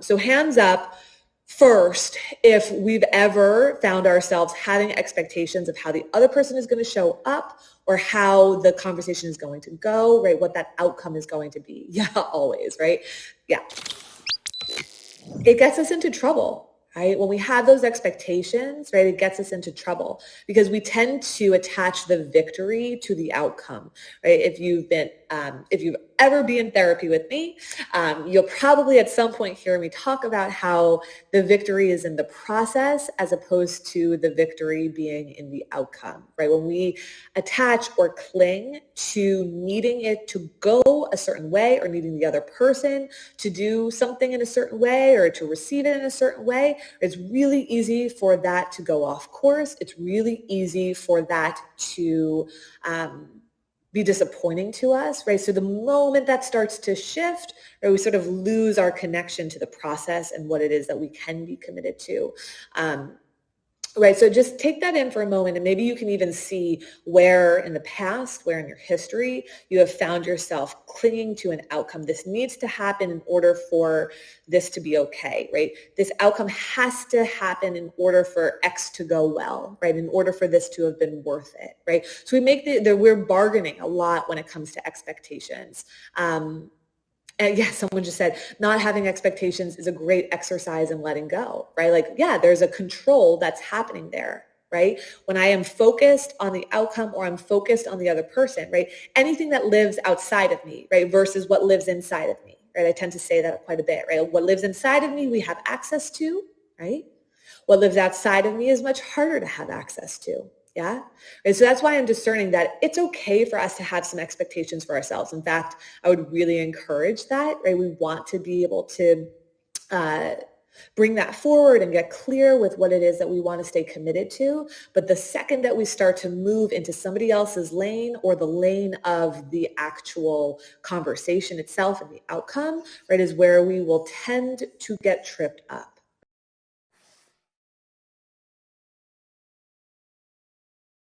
So hands up first if we've ever found ourselves having expectations of how the other person is going to show up or how the conversation is going to go, right? What that outcome is going to be. Yeah, always, right? Yeah. It gets us into trouble, right? When we have those expectations, right, it gets us into trouble because we tend to attach the victory to the outcome, right? If you've ever been in therapy with me, you'll probably at some point hear me talk about how the victory is in the process as opposed to the victory being in the outcome, right? When we attach or cling to needing it to go a certain way or needing the other person to do something in a certain way or to receive it in a certain way, it's really easy for that to go off course. It's really easy for that to be disappointing to us, right? So the moment that starts to shift, right, we sort of lose our connection to the process and what it is that we can be committed to. Right. So just take that in for a moment, and maybe you can even see where in the past, where in your history, you have found yourself clinging to an outcome. This needs to happen in order for this to be okay, right? This outcome has to happen in order for X to go well, right? In order for this to have been worth it, right? So we make we're bargaining a lot when it comes to expectations. And yeah, someone just said, not having expectations is a great exercise in letting go, right? Like, yeah, there's a control that's happening there, right? When I am focused on the outcome or I'm focused on the other person, right? Anything that lives outside of me, right? Versus what lives inside of me, right? I tend to say that quite a bit, right? What lives inside of me, we have access to, right? What lives outside of me is much harder to have access to. Yeah. And so that's why I'm discerning that it's okay for us to have some expectations for ourselves. In fact, I would really encourage that, right? We want to be able to bring that forward and get clear with what it is that we want to stay committed to. But the second that we start to move into somebody else's lane or the lane of the actual conversation itself and the outcome, right, is where we will tend to get tripped up.